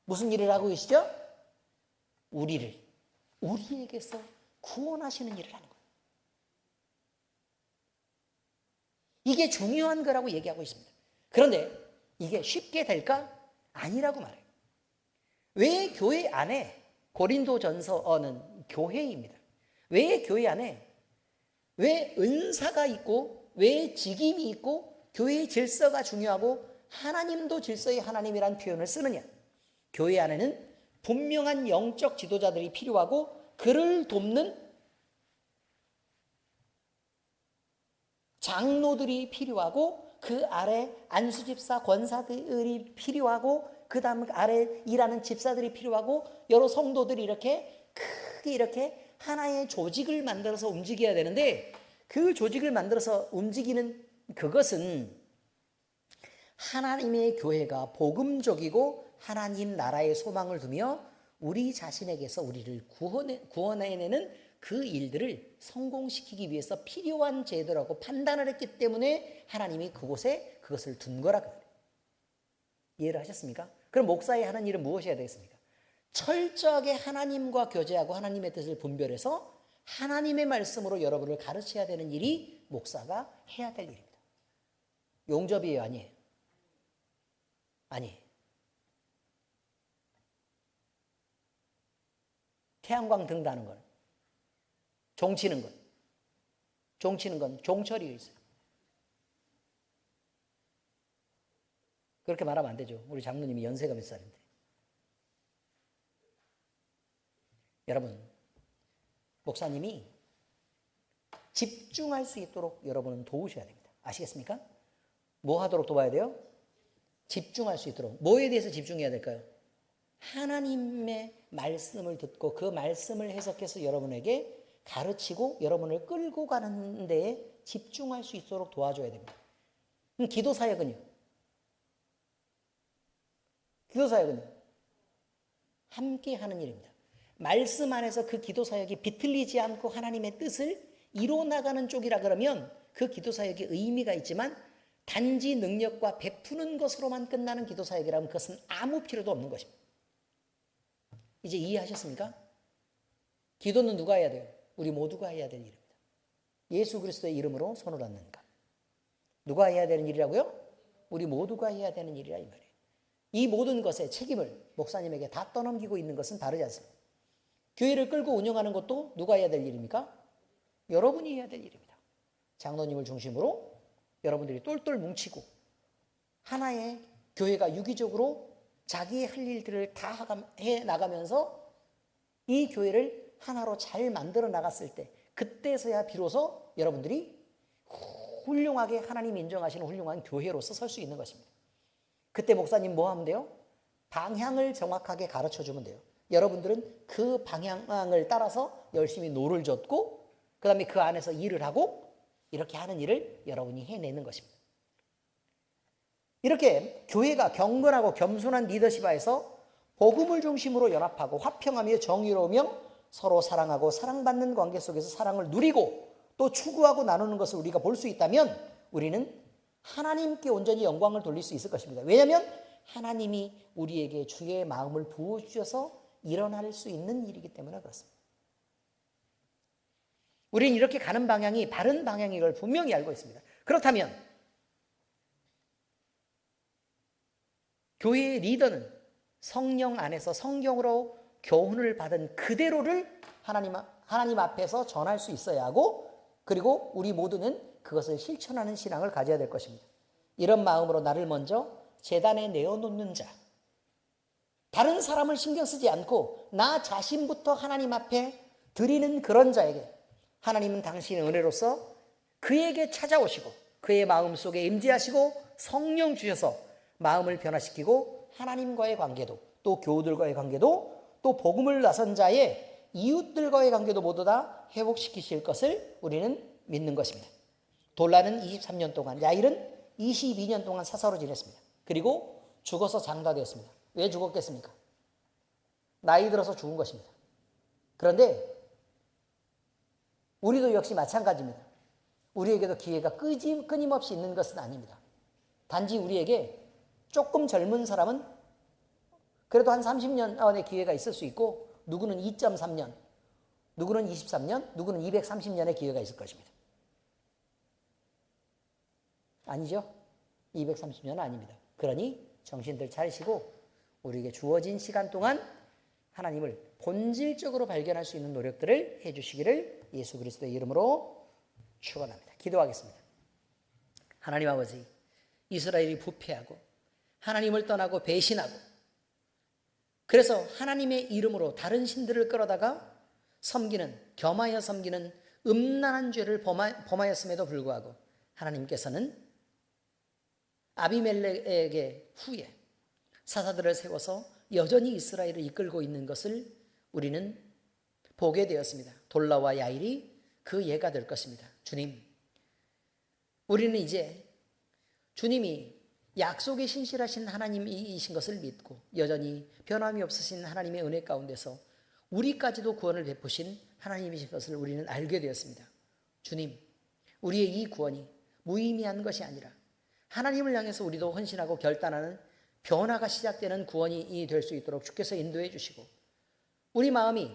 무슨 일을 하고 계시죠? 우리에게서 구원하시는 일을 하는 거예요. 이게 중요한 거라고 얘기하고 있습니다. 그런데 이게 쉽게 될까? 아니라고 말해요. 왜 교회 안에 고린도전서는 교회입니다. 왜 교회 안에 왜 은사가 있고 왜 직임이 있고 교회의 질서가 중요하고 하나님도 질서의 하나님이라는 표현을 쓰느냐? 교회 안에는 분명한 영적 지도자들이 필요하고 그를 돕는 장로들이 필요하고 그 아래 안수집사 권사들이 필요하고 그 다음 아래 일하는 집사들이 필요하고 여러 성도들이 이렇게 크게 이렇게 하나의 조직을 만들어서 움직여야 되는데 그 조직을 만들어서 움직이는 그것은 하나님의 교회가 복음적이고 하나님 나라의 소망을 두며 우리 자신에게서 우리를 구원해내는 그 일들을 성공시키기 위해서 필요한 제도라고 판단을 했기 때문에 하나님이 그곳에 그것을 둔 거라 그래요. 이해를 하셨습니까? 그럼 목사의 하는 일은 무엇이어야 되겠습니까? 철저하게 하나님과 교제하고 하나님의 뜻을 분별해서 하나님의 말씀으로 여러분을 가르쳐야 되는 일이 목사가 해야 될 일입니다. 용접이에요? 아니에요? 아니에요. 태양광 든다는 건, 종치는 건 종처리에 있어요. 그렇게 말하면 안 되죠. 우리 장로님이 연세가 몇 살인데. 여러분, 목사님이 집중할 수 있도록 여러분은 도우셔야 됩니다. 아시겠습니까? 뭐 하도록 도와야 돼요? 집중할 수 있도록. 뭐에 대해서 집중해야 될까요? 하나님의 말씀을 듣고 그 말씀을 해석해서 여러분에게 가르치고 여러분을 끌고 가는 데에 집중할 수 있도록 도와줘야 됩니다. 기도 사역은요? 기도 사역은요? 함께 하는 일입니다. 말씀 안에서 그 기도 사역이 비틀리지 않고 하나님의 뜻을 이뤄나가는 쪽이라 그러면 그 기도 사역이 의미가 있지만 단지 능력과 베푸는 것으로만 끝나는 기도 사역이라면 그것은 아무 필요도 없는 것입니다. 이제 이해하셨습니까? 기도는 누가 해야 돼요? 우리 모두가 해야 될 일입니다. 예수 그리스도의 이름으로 손을 얹는가. 누가 해야 되는 일이라고요? 우리 모두가 해야 되는 일이라 이 말이에요. 이 모든 것의 책임을 목사님에게 다 떠넘기고 있는 것은 다르지 않습니다. 교회를 끌고 운영하는 것도 누가 해야 될 일입니까? 여러분이 해야 될 일입니다. 장로님을 중심으로 여러분들이 똘똘 뭉치고 하나의 교회가 유기적으로 자기의 할 일들을 다 해나가면서 이 교회를 하나로 잘 만들어 나갔을 때 그때서야 비로소 여러분들이 훌륭하게 하나님 인정하시는 훌륭한 교회로서 설 수 있는 것입니다. 그때 목사님 뭐 하면 돼요? 방향을 정확하게 가르쳐주면 돼요. 여러분들은 그 방향을 따라서 열심히 노를 젓고 그 다음에 그 안에서 일을 하고 이렇게 하는 일을 여러분이 해내는 것입니다. 이렇게 교회가 경건하고 겸손한 리더십 하에서 복음을 중심으로 연합하고 화평하며 정의로우며 서로 사랑하고 사랑받는 관계 속에서 사랑을 누리고 또 추구하고 나누는 것을 우리가 볼 수 있다면 우리는 하나님께 온전히 영광을 돌릴 수 있을 것입니다. 왜냐하면 하나님이 우리에게 주의 마음을 부어주셔서 일어날 수 있는 일이기 때문에 그렇습니다. 우리는 이렇게 가는 방향이 바른 방향인 걸 분명히 알고 있습니다. 그렇다면 교회의 리더는 성령 안에서 성경으로 교훈을 받은 그대로를 하나님 앞에서 전할 수 있어야 하고 그리고 우리 모두는 그것을 실천하는 신앙을 가져야 될 것입니다. 이런 마음으로 나를 먼저 제단에 내어놓는 자, 다른 사람을 신경 쓰지 않고 나 자신부터 하나님 앞에 드리는 그런 자에게 하나님은 당신의 은혜로서 그에게 찾아오시고 그의 마음속에 임재하시고 성령 주셔서 마음을 변화시키고 하나님과의 관계도 또 교우들과의 관계도 또 복음을 나선 자의 이웃들과의 관계도 모두 다 회복시키실 것을 우리는 믿는 것입니다. 돌라는 23년 동안, 야일은 22년 동안 사사로 지냈습니다. 그리고 죽어서 장가되었습니다. 왜 죽었겠습니까? 나이 들어서 죽은 것입니다. 그런데 우리도 역시 마찬가지입니다. 우리에게도 기회가 끊임없이 있는 것은 아닙니다. 단지 우리에게 조금 젊은 사람은 그래도 한 30년 안의 기회가 있을 수 있고 누구는 2.3년, 누구는 23년, 누구는 230년의 기회가 있을 것입니다. 아니죠? 230년은 아닙니다. 그러니 정신들 차리시고 우리에게 주어진 시간 동안 하나님을 본질적으로 발견할 수 있는 노력들을 해주시기를 예수 그리스도의 이름으로 축원합니다. 기도하겠습니다. 하나님 아버지, 이스라엘이 부패하고 하나님을 떠나고 배신하고 그래서 하나님의 이름으로 다른 신들을 끌어다가 겸하여 섬기는 음란한 죄를 범하였음에도 불구하고 하나님께서는 아비멜렉에게 후에 사사들을 세워서 여전히 이스라엘을 이끌고 있는 것을 우리는 보게 되었습니다. 돌라와 야일이 그 예가 될 것입니다. 주님, 우리는 이제 주님이 약속에 신실하신 하나님이신 것을 믿고 여전히 변함이 없으신 하나님의 은혜 가운데서 우리까지도 구원을 베푸신 하나님이신 것을 우리는 알게 되었습니다. 주님, 우리의 이 구원이 무의미한 것이 아니라 하나님을 향해서 우리도 헌신하고 결단하는 변화가 시작되는 구원이 될 수 있도록 주께서 인도해 주시고, 우리 마음이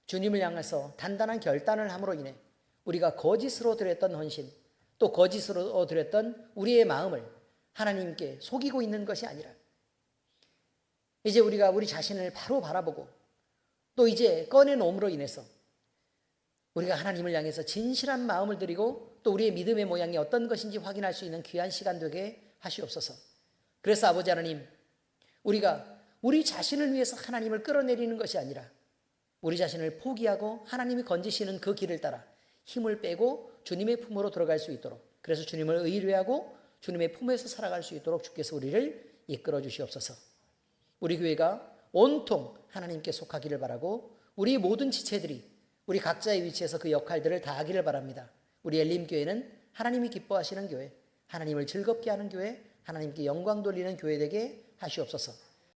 주님을 향해서 단단한 결단을 함으로 인해 우리가 거짓으로 드렸던 헌신, 또 거짓으로 드렸던 우리의 마음을 하나님께 속이고 있는 것이 아니라 이제 우리가 우리 자신을 바로 바라보고 또 이제 꺼내놓음으로 인해서 우리가 하나님을 향해서 진실한 마음을 드리고 또 우리의 믿음의 모양이 어떤 것인지 확인할 수 있는 귀한 시간 되게 하시옵소서. 그래서 아버지 하나님, 우리가 우리 자신을 위해서 하나님을 끌어내리는 것이 아니라 우리 자신을 포기하고 하나님이 건지시는 그 길을 따라 힘을 빼고 주님의 품으로 들어갈 수 있도록, 그래서 주님을 의뢰하고 주님의 품에서 살아갈 수 있도록 주께서 우리를 이끌어 주시옵소서. 우리 교회가 온통 하나님께 속하기를 바라고 우리 모든 지체들이 우리 각자의 위치에서 그 역할들을 다하기를 바랍니다. 우리 엘림교회는 하나님이 기뻐하시는 교회, 하나님을 즐겁게 하는 교회, 하나님께 영광 돌리는 교회 되게 하시옵소서.